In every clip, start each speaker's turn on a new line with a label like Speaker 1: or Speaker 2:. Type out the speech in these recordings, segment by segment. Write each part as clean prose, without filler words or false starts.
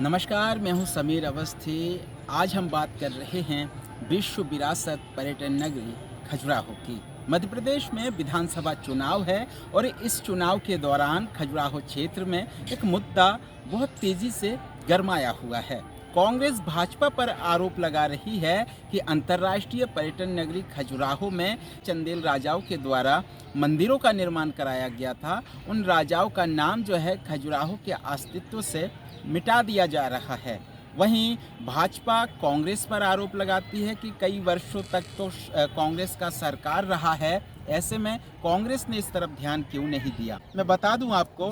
Speaker 1: नमस्कार, मैं हूं समीर अवस्थी। आज हम बात कर रहे हैं विश्व विरासत पर्यटन नगरी खजुराहो की। मध्य प्रदेश में विधानसभा चुनाव है और इस चुनाव के दौरान खजुराहो क्षेत्र में एक मुद्दा बहुत तेजी से गरमाया हुआ है। कांग्रेस भाजपा पर आरोप लगा रही है कि अंतर्राष्ट्रीय पर्यटन नगरी खजुराहो में चंदेल राजाओं के द्वारा मंदिरों का निर्माण कराया गया था। उन राजाओं का नाम जो है खजुराहो के अस्तित्व से मिटा दिया जा रहा है। वहीं भाजपा कांग्रेस पर आरोप लगाती है कि कई वर्षों तक तो कांग्रेस का सरकार रहा है, ऐसे में कांग्रेस ने इस तरफ ध्यान क्यों नहीं दिया। मैं बता दूं आपको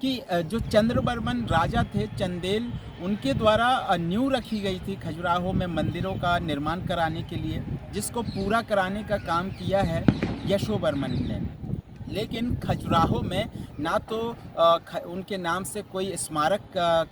Speaker 1: कि जो चंद्रवर्मन राजा थे चंदेल, उनके द्वारा नींव रखी गई थी खजुराहो में मंदिरों का निर्माण कराने के लिए, जिसको पूरा कराने का काम किया है यशोवर्मन ने। लेकिन खजुराहो में ना तो उनके नाम से कोई स्मारक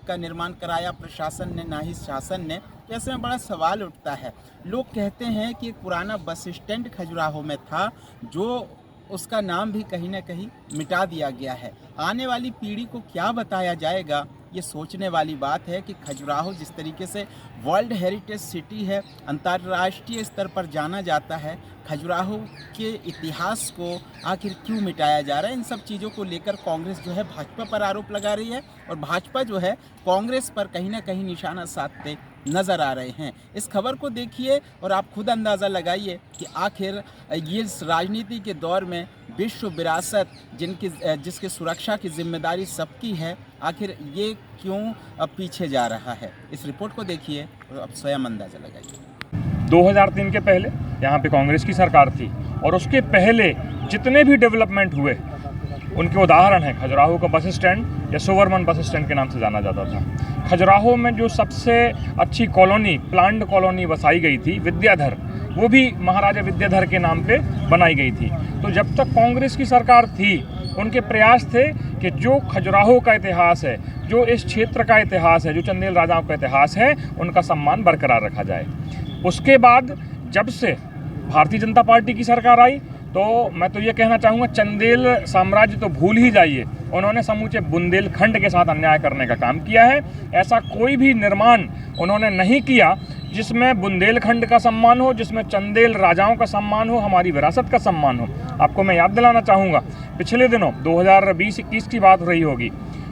Speaker 1: का निर्माण कराया प्रशासन ने, ना ही शासन ने। तो ऐसे में बड़ा सवाल उठता है। लोग कहते हैं कि एक पुराना बस स्टैंड खजुराहो में था, जो उसका नाम भी कहीं ना कहीं मिटा दिया गया है। आने वाली पीढ़ी को क्या बताया जाएगा, ये सोचने वाली बात है कि खजुराहो जिस तरीके से वर्ल्ड हेरिटेज सिटी है, अंतर्राष्ट्रीय स्तर पर जाना जाता है, खजुराहो के इतिहास को आखिर क्यों मिटाया जा रहा है। इन सब चीज़ों को लेकर कांग्रेस जो है भाजपा पर आरोप लगा रही है और भाजपा जो है कांग्रेस पर कहीं ना कहीं निशाना साधते नज़र आ रहे हैं। इस खबर को देखिए और आप खुद अंदाज़ा लगाइए कि आखिर ये इस राजनीति के दौर में विश्व विरासत जिसकी सुरक्षा की जिम्मेदारी सबकी है, आखिर ये क्यों अब पीछे जा रहा है। इस रिपोर्ट को देखिए और अब स्वयं अंदाज़ा लगाइए।
Speaker 2: 2003 के पहले यहाँ पे कांग्रेस की सरकार थी और उसके पहले जितने भी डेवलपमेंट हुए उनके उदाहरण हैं। खजुराहो का bus stand Yashovarman bus stand के नाम से जाना जाता था। खजुराहो में जो सबसे अच्छी कॉलोनी, प्लान्ड कॉलोनी बसाई गई थी विद्याधर, वो भी महाराजा विद्याधर के नाम पे बनाई गई थी। तो जब तक कांग्रेस की सरकार थी, उनके प्रयास थे कि जो खजुराहो का इतिहास है, जो इस क्षेत्र का इतिहास है, जो चंदेल राजाओं का इतिहास है, उनका सम्मान बरकरार रखा जाए। उसके बाद जब से भारतीय जनता पार्टी की सरकार आई, तो मैं तो ये कहना चाहूँगा, चंदेल साम्राज्य तो भूल ही जाइए, उन्होंने समूचे बुंदेलखंड के साथ अन्याय करने का काम किया है। ऐसा कोई भी निर्माण उन्होंने नहीं किया जिसमें बुंदेलखंड का सम्मान हो, जिसमें चंदेल राजाओं का सम्मान हो, हमारी विरासत का सम्मान हो। आपको मैं याद दिलाना चाहूँगा, पिछले दिनों 2020-21 की बात हो रही होगी,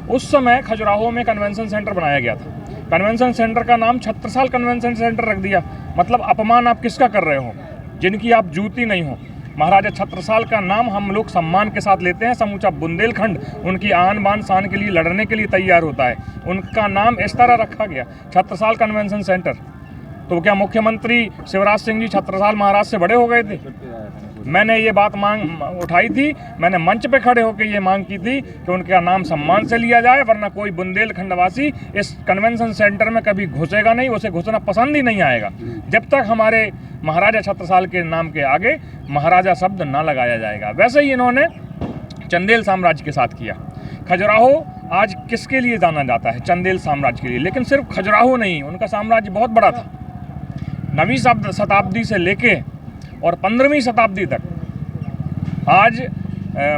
Speaker 2: उस समय खजुराहो में कन्वेंशन सेंटर बनाया गया था। कन्वेंशन सेंटर का नाम छत्रसाल कन्वेंशन सेंटर रख दिया। मतलब अपमान आप किसका कर रहे हो, जिनकी आप जूती नहीं हो। महाराजा छत्रसाल का नाम हम लोग सम्मान के साथ लेते हैं। समूचा बुंदेलखंड उनकी आन बान शान के लिए लड़ने के लिए तैयार होता है। उनका नाम इस तरह रखा गया, छत्रसाल कन्वेंशन सेंटर। तो क्या मुख्यमंत्री शिवराज सिंह जी छत्रसाल महाराज से बड़े हो गए थे? मैंने ये बात मांग उठाई थी, मैंने मंच पे खड़े होकर ये मांग की थी कि उनका नाम सम्मान से लिया जाए, वरना कोई बुंदेलखंडवासी इस कन्वेंशन सेंटर में कभी घुसेगा नहीं, उसे घुसना पसंद ही नहीं आएगा जब तक हमारे महाराजा छत्रसाल के नाम के आगे महाराजा शब्द ना लगाया जाएगा। वैसे ही इन्होंने चंदेल साम्राज्य के साथ किया। खजुराहो आज किसके लिए जाना जाता है? चंदेल साम्राज्य के लिए। लेकिन सिर्फ खजुराहो नहीं, उनका साम्राज्य बहुत बड़ा था। 9वीं शताब्दी से लेके और 15वीं शताब्दी तक आज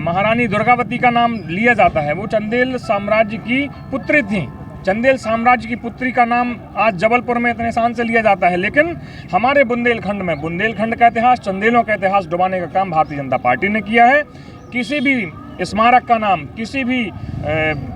Speaker 2: महारानी दुर्गावती का नाम लिया जाता है। वो चंदेल साम्राज्य की पुत्री थी। चंदेल साम्राज्य की पुत्री का नाम आज जबलपुर में इतने शान से लिया जाता है। लेकिन हमारे बुंदेलखंड में बुंदेलखंड का इतिहास, चंदेलों का इतिहास डुबाने का काम भारतीय जनता पार्टी ने किया है। किसी भी स्मारक का नाम, किसी भी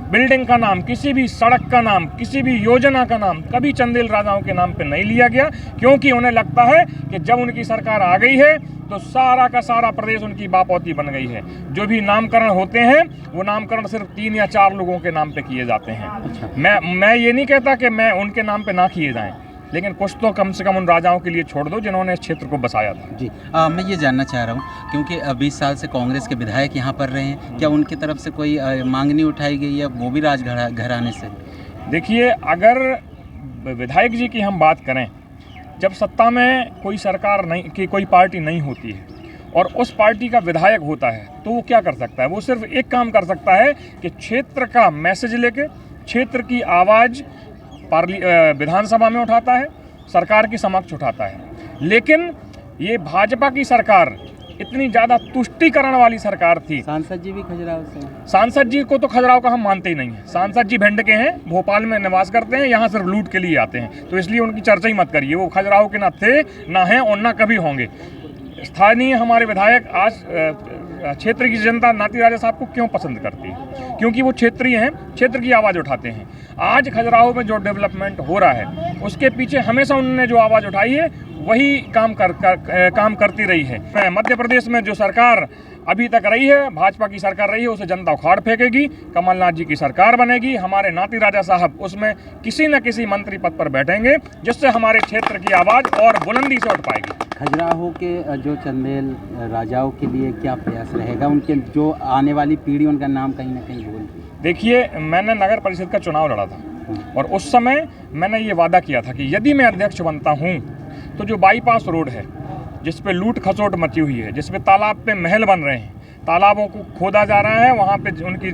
Speaker 2: बिल्डिंग का नाम, किसी भी सड़क का नाम, किसी भी योजना का नाम कभी चंदेल राजाओं के नाम पे नहीं लिया गया, क्योंकि उन्हें लगता है कि जब उनकी सरकार आ गई है तो सारा का सारा प्रदेश उनकी बापौती बन गई है। जो भी नामकरण होते हैं वो नामकरण सिर्फ 3 या 4 लोगों के नाम पे किए जाते हैं।
Speaker 1: अच्छा।
Speaker 2: मैं ये नहीं कहता कि मैं उनके नाम पे ना किए जाएं, लेकिन कुछ तो कम से कम उन राजाओं के लिए छोड़ दो जिन्होंने इस क्षेत्र को बसाया था।
Speaker 1: जी, मैं ये जानना चाह रहा हूँ, क्योंकि 20 साल से कांग्रेस के विधायक यहाँ पर रहे हैं, क्या उनकी तरफ से कोई मांग नहीं उठाई गई है, वो भी राजघराने से?
Speaker 2: देखिए, अगर विधायक जी की हम बात करें, जब सत्ता में कोई सरकार नहीं कि कोई पार्टी नहीं होती है और उस पार्टी का विधायक होता है, तो वो क्या कर सकता है? वो सिर्फ एक काम कर सकता है कि क्षेत्र का मैसेज लेके, क्षेत्र की आवाज़ विधानसभा में उठाता है, सरकार के समक्ष उठाता है। लेकिन ये भाजपा की सरकार इतनी ज़्यादा तुष्टीकरण वाली सरकार थी।
Speaker 1: सांसद जी भी खजुराहो से हैं।
Speaker 2: सांसद जी को तो खजुराहो का हम मानते ही नहीं हैं। सांसद जी भिंड के हैं, भोपाल में निवास करते हैं, यहाँ सिर्फ लूट के लिए आते हैं, तो इसलिए उनकी चर्चा ही मत करिए। वो खजुराहो के ना थे, ना हैं और ना कभी होंगे। स्थानीय हमारे विधायक आज क्षेत्र की जनता नाती राजा साहब को क्यों पसंद करती है? क्योंकि वो क्षेत्रीय हैं, क्षेत्र की आवाज़ उठाते हैं। आज खजुराहो में जो डेवलपमेंट हो रहा है उसके पीछे हमेशा उन्होंने जो आवाज़ उठाई है वही काम करती रही है। मध्य प्रदेश में जो सरकार अभी तक रही है, भाजपा की सरकार रही है, उसे जनता उखाड़ फेंकेगी। कमलनाथ जी की सरकार बनेगी, हमारे नाती राजा साहब उसमें किसी न किसी मंत्री पद पर बैठेंगे, जिससे हमारे क्षेत्र की आवाज़ और बुलंदी से उठ पाएगी।
Speaker 1: खजुराहो के जो चंदेल राजाओं के लिए क्या प्रयास रहेगा? उनके जो आने वाली पीढ़ी उनका नाम कहीं ना कहीं भूल गई।
Speaker 2: देखिए, मैंने नगर परिषद का चुनाव लड़ा था और उस समय मैंने ये वादा किया था कि यदि मैं अध्यक्ष बनता हूँ तो जो बाईपास रोड है जिस पे लूट खसोट मची हुई है, जिस पे तालाब पे महल बन रहे हैं, तालाबों को खोदा जा रहा है, वहाँ पे उनकी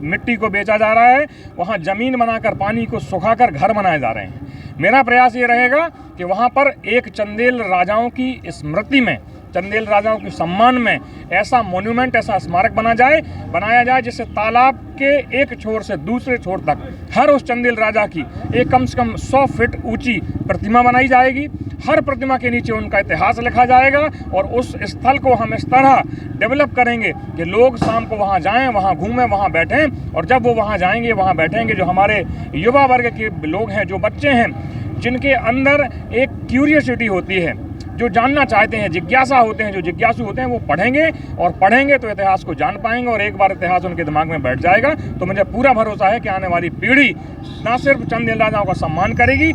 Speaker 2: मिट्टी को बेचा जा रहा है, वहाँ ज़मीन बनाकर पानी को सुखाकर घर बनाए जा रहे हैं। मेरा प्रयास ये रहेगा कि वहाँ पर एक चंदेल राजाओं की स्मृति में, चंदेल राजाओं के सम्मान में ऐसा मोन्यूमेंट, ऐसा स्मारक बनाया जाए जिससे तालाब के एक छोर से दूसरे छोर तक हर उस चंदेल राजा की एक कम से कम 100 फीट ऊंची प्रतिमा बनाई जाएगी। हर प्रतिमा के नीचे उनका इतिहास लिखा जाएगा और उस स्थल को हम इस तरह डेवलप करेंगे कि लोग शाम को वहाँ जाएं, वहाँ घूमें, वहाँ बैठें, और जब वो वहाँ जाएंगे, वहाँ बैठेंगे, जो हमारे युवा वर्ग के लोग हैं, जो बच्चे हैं, जिनके अंदर एक क्यूरियोसिटी होती है, जो जानना चाहते हैं, जिज्ञासा होते हैं, जो जिज्ञासु होते हैं, वो पढ़ेंगे तो इतिहास को जान पाएंगे, और एक बार इतिहास उनके दिमाग में बैठ जाएगा तो मुझे पूरा भरोसा है कि आने वाली पीढ़ी ना सिर्फ चंदेल राजाओं का सम्मान करेगी,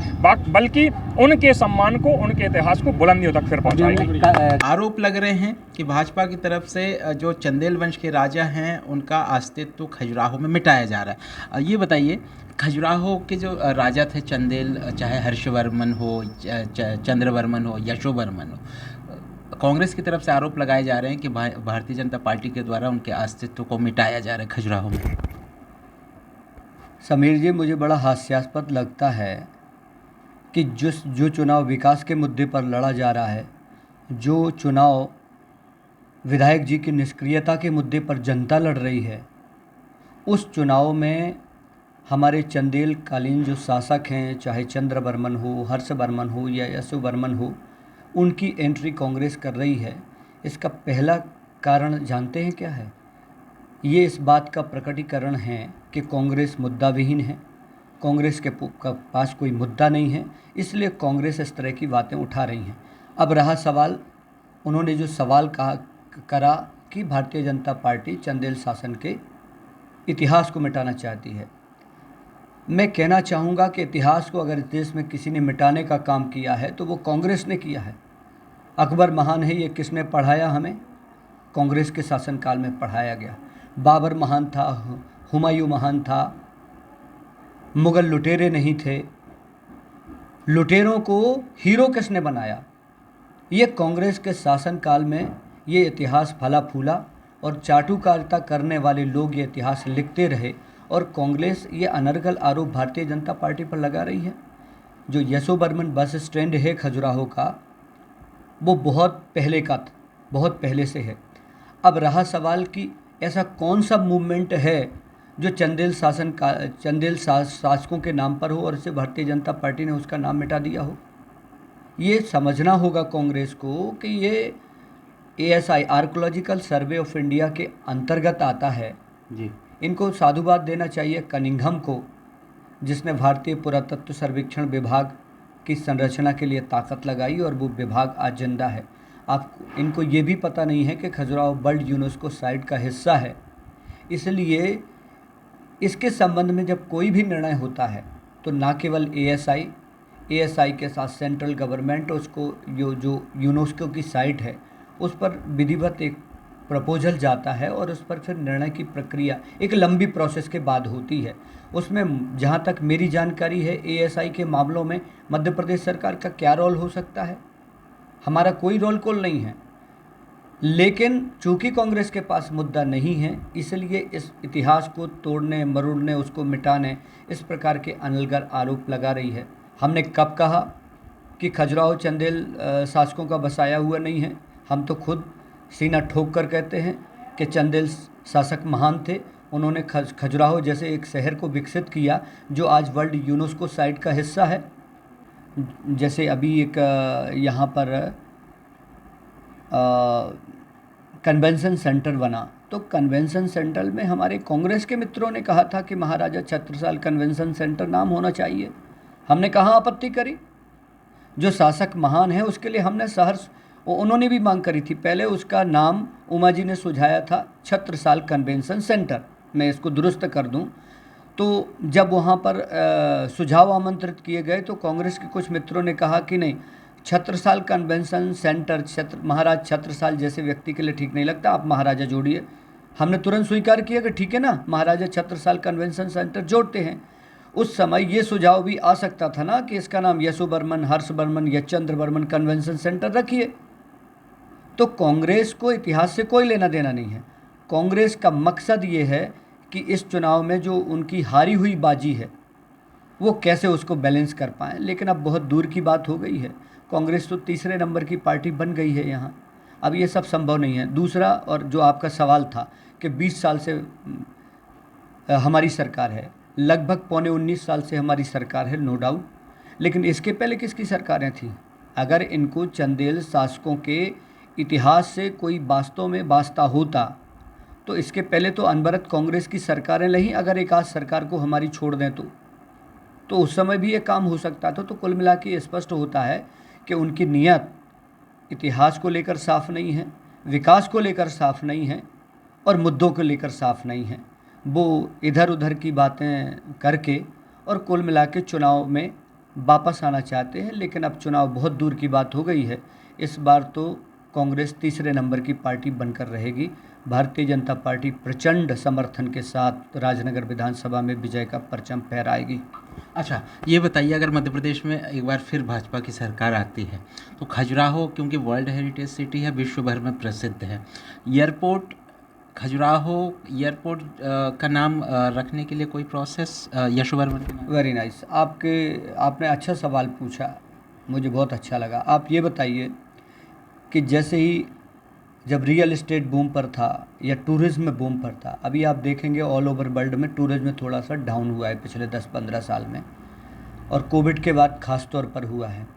Speaker 2: बल्कि उनके सम्मान को, उनके इतिहास को बुलंदियों तक फिर पहुंचाएगी।
Speaker 1: आरोप लग रहे हैं कि भाजपा की तरफ से जो चंदेल वंश के राजा हैं उनका अस्तित्व खजुराहो में मिटाया जा रहा है। ये बताइए, खजुराहो के जो राजा थे चंदेल, चाहे हर्षवर्मन हो, चंद्रवर्मन हो, यशोवर्मन हो, कांग्रेस की तरफ से आरोप लगाए जा रहे हैं कि भारतीय जनता पार्टी के द्वारा उनके अस्तित्व को मिटाया जा रहा है खजुराहो में।
Speaker 3: समीर जी, मुझे बड़ा हास्यास्पद लगता है कि जो चुनाव विकास के मुद्दे पर लड़ा जा रहा है, जो चुनाव विधायक जी की निष्क्रियता के मुद्दे पर जनता लड़ रही है, उस चुनाव में हमारे चंदेल कालीन जो शासक हैं, चाहे चंद्रवर्मन हो, हर्षवर्मन हो या यशोवर्मन हो, उनकी एंट्री कांग्रेस कर रही है। इसका पहला कारण जानते हैं क्या है? ये इस बात का प्रकटीकरण है कि कांग्रेस मुद्दा विहीन है, कांग्रेस के पास कोई मुद्दा नहीं है, इसलिए कांग्रेस इस तरह की बातें उठा रही हैं। अब रहा सवाल, उन्होंने जो सवाल करा कि भारतीय जनता पार्टी चंदेल शासन के इतिहास को मिटाना चाहती है। मैं कहना चाहूँगा कि इतिहास को अगर इस देश में किसी ने मिटाने का काम किया है तो वो कांग्रेस ने किया है। अकबर महान है, ये किसने पढ़ाया हमें? कांग्रेस के शासनकाल में पढ़ाया गया। बाबर महान था, हुमायूं महान था, मुग़ल लुटेरे नहीं थे। लुटेरों को हीरो किसने बनाया? ये कांग्रेस के शासनकाल में ये इतिहास फला फूला और चाटुकारिता करने वाले लोग ये इतिहास लिखते रहे, और कांग्रेस ये अनर्गल आरोप भारतीय जनता पार्टी पर लगा रही है। जो यशोवर्मन बस स्टैंड है खजुराहो का, वो बहुत पहले से है। अब रहा सवाल कि ऐसा कौन सा मूवमेंट है जो चंदेल शासकों के नाम पर हो और इसे भारतीय जनता पार्टी ने उसका नाम मिटा दिया हो। ये समझना होगा कांग्रेस को कि ये ASI, archaeological survey of India के अंतर्गत आता है जी। इनको साधुवाद देना चाहिए कनिंघम को, जिसने भारतीय पुरातत्व सर्वेक्षण विभाग की संरचना के लिए ताकत लगाई और वो विभाग आज जिंदा है। इनको ये भी पता नहीं है कि खजुराहो वर्ल्ड यूनेस्को साइट का हिस्सा है। इसलिए इसके संबंध में जब कोई भी निर्णय होता है तो ना केवल ASI के साथ सेंट्रल गवर्नमेंट, उसको जो यूनेस्को की साइट है उस पर विधिवत एक प्रपोजल जाता है और उस पर फिर निर्णय की प्रक्रिया एक लंबी प्रोसेस के बाद होती है। उसमें जहाँ तक मेरी जानकारी है, ASI के मामलों में मध्य प्रदेश सरकार का क्या रोल हो सकता है? हमारा कोई रोल कॉल नहीं है। लेकिन चूँकि कांग्रेस के पास मुद्दा नहीं है, इसलिए इस इतिहास को तोड़ने मरोड़ने, उसको मिटाने, इस प्रकार के अनलगर आरोप लगा रही है। हमने कब कहा कि खजुराहो चंदेल शासकों का बसाया हुआ नहीं है? हम तो खुद सीना ठोक कर कहते हैं कि चंदेल शासक महान थे। उन्होंने खजुराहो जैसे एक शहर को विकसित किया जो आज वर्ल्ड यूनेस्को साइट का हिस्सा है। जैसे अभी एक यहाँ पर कन्वेंशन सेंटर बना, तो कन्वेंशन सेंटर में हमारे कांग्रेस के मित्रों ने कहा था कि महाराजा छत्रसाल कन्वेंशन सेंटर नाम होना चाहिए। हमने कहाँ आपत्ति करी। जो शासक महान है उसके लिए हमने सहर्ष, उन्होंने भी मांग करी थी। पहले उसका नाम उमा जी ने सुझाया था छत्रसाल कन्वेंशन सेंटर। मैं इसको दुरुस्त कर दूं तो जब वहाँ पर सुझाव आमंत्रित किए गए तो कांग्रेस के कुछ मित्रों ने कहा कि नहीं, छत्रसाल कन्वेंशन सेंटर महाराज छत्रसाल जैसे व्यक्ति के लिए ठीक नहीं लगता, आप महाराजा जोड़िए। हमने तुरंत स्वीकार किया कि ठीक है ना, महाराजा छत्रसाल कन्वेंशन सेंटर जोड़ते हैं। उस समय ये सुझाव भी आ सकता था ना कि इसका नाम यशोवर्मन, हर्षवर्मन या चंद्रवर्मन कन्वेंशन सेंटर रखिए। तो कांग्रेस को इतिहास से कोई लेना देना नहीं है। कांग्रेस का मकसद ये है कि इस चुनाव में जो उनकी हारी हुई बाजी है वो कैसे उसको बैलेंस कर पाएँ। लेकिन अब बहुत दूर की बात हो गई है। कांग्रेस तो तीसरे नंबर की पार्टी बन गई है यहाँ। अब ये सब संभव नहीं है। दूसरा, और जो आपका सवाल था कि 20 साल से हमारी सरकार है, लगभग पौने 19 साल से हमारी सरकार है, नो डाउट। लेकिन इसके पहले किसकी सरकारें थीं? अगर इनको चंदेल शासकों के इतिहास से कोई वास्तव में वास्ता होता तो इसके पहले तो अनवरत कांग्रेस की सरकारें रहीं। अगर एक आध सरकार को हमारी छोड़ दें तो उस समय भी ये काम हो सकता था। तो कुल मिला के स्पष्ट होता है कि उनकी नीयत इतिहास को लेकर साफ नहीं है, विकास को लेकर साफ नहीं है और मुद्दों को लेकर साफ नहीं है। वो इधर उधर की बातें करके और कुल मिला के चुनाव में वापस आना चाहते हैं। लेकिन अब चुनाव बहुत दूर की बात हो गई है। इस बार तो कांग्रेस तीसरे नंबर की पार्टी बनकर रहेगी। भारतीय जनता पार्टी प्रचंड समर्थन के साथ राजनगर विधानसभा में विजय का परचम फहराएगी।
Speaker 1: अच्छा, ये बताइए, अगर मध्य प्रदेश में एक बार फिर भाजपा की सरकार आती है तो खजुराहो क्योंकि वर्ल्ड हेरिटेज सिटी है, विश्व भर में प्रसिद्ध है, एयरपोर्ट खजुराहो एयरपोर्ट का नाम रखने के लिए कोई प्रोसेस यशोवर्मन के नाम?
Speaker 3: Very nice. आपने अच्छा सवाल पूछा, मुझे बहुत अच्छा लगा। आप ये बताइए कि जैसे ही जब रियल एस्टेट बूम पर था या टूरिज़्म बूम पर था, अभी आप देखेंगे ऑल ओवर वर्ल्ड में टूरिज़्म थोड़ा सा डाउन हुआ है पिछले 10-15 साल में, और कोविड के बाद ख़ास तौर पर हुआ है।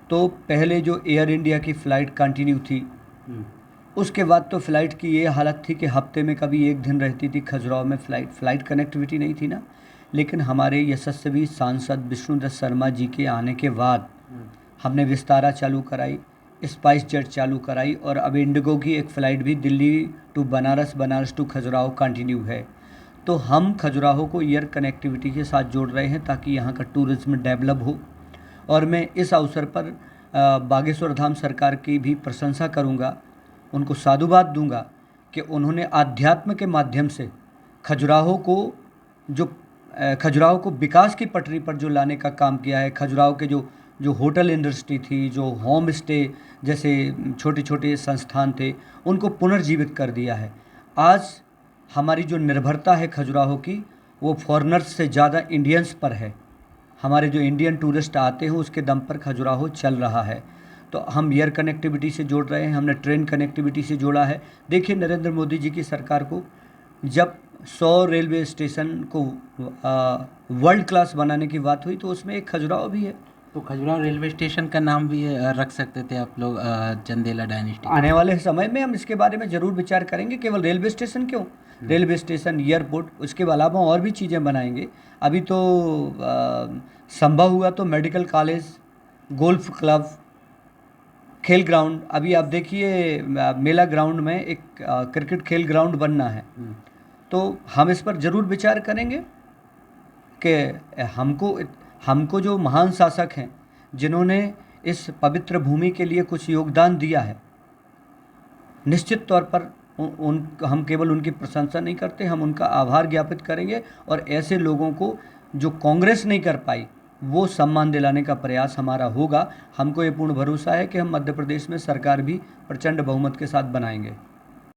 Speaker 3: तो पहले जो एयर इंडिया की फ़्लाइट कंटिन्यू थी, उसके बाद तो फ़्लाइट की ये हालत थी कि हफ्ते में कभी एक दिन रहती थी खजुराहो में फ़्लाइट कनेक्टिविटी नहीं थी ना। लेकिन हमारे यशस्वी सांसद विष्णुदत्त शर्मा जी के आने के बाद हमने विस्तारा चालू कराई, स्पाइस जेट चालू कराई, और अब इंडिगो की एक फ़्लाइट भी Delhi to Banaras, Banaras to Khajuraho continue है। तो हम खजुराहो को एयर कनेक्टिविटी के साथ जोड़ रहे हैं ताकि यहाँ का टूरिज़्म डेवलप हो। और मैं इस अवसर पर बागेश्वर धाम सरकार की भी प्रशंसा करूँगा, उनको साधुवाद दूंगा कि उन्होंने आध्यात्म के माध्यम से खजुराहो को विकास की पटरी पर जो लाने का काम किया है। खजुराहो के जो होटल इंडस्ट्री थी, जो होम स्टे जैसे छोटे छोटे संस्थान थे, उनको पुनर्जीवित कर दिया है। आज हमारी जो निर्भरता है खजुराहो की, वो फॉरेनर्स से ज़्यादा इंडियंस पर है। हमारे जो इंडियन टूरिस्ट आते हैं उसके दम पर खजुराहो चल रहा है। तो हम एयर कनेक्टिविटी से जोड़ रहे हैं, हमने ट्रेन कनेक्टिविटी से जोड़ा है। देखिए, नरेंद्र मोदी जी की सरकार को जब 100 रेलवे स्टेशन को वर्ल्ड क्लास बनाने की बात हुई तो उसमें एक खजुराहो भी है।
Speaker 1: तो खजुराहो रेलवे स्टेशन का नाम भी रख सकते थे आप लोग, चंदेला डायनेस्टी।
Speaker 3: आने वाले समय में हम इसके बारे में ज़रूर विचार करेंगे। केवल रेलवे स्टेशन क्यों, रेलवे स्टेशन, एयरपोर्ट, उसके अलावा और भी चीज़ें बनाएंगे। अभी तो संभव हुआ तो मेडिकल कॉलेज, गोल्फ क्लब, खेल ग्राउंड, अभी आप देखिए मेला ग्राउंड में एक क्रिकेट खेल ग्राउंड बनना है। तो हम इस पर ज़रूर विचार करेंगे कि हमको जो महान शासक हैं जिन्होंने इस पवित्र भूमि के लिए कुछ योगदान दिया है, निश्चित तौर पर हम केवल उनकी प्रशंसा नहीं करते, हम उनका आभार ज्ञापित करेंगे। और ऐसे लोगों को जो कांग्रेस नहीं कर पाई वो सम्मान दिलाने का प्रयास हमारा होगा। हमको ये पूर्ण भरोसा है कि हम मध्य प्रदेश में सरकार भी प्रचंड बहुमत के साथ बनाएंगे।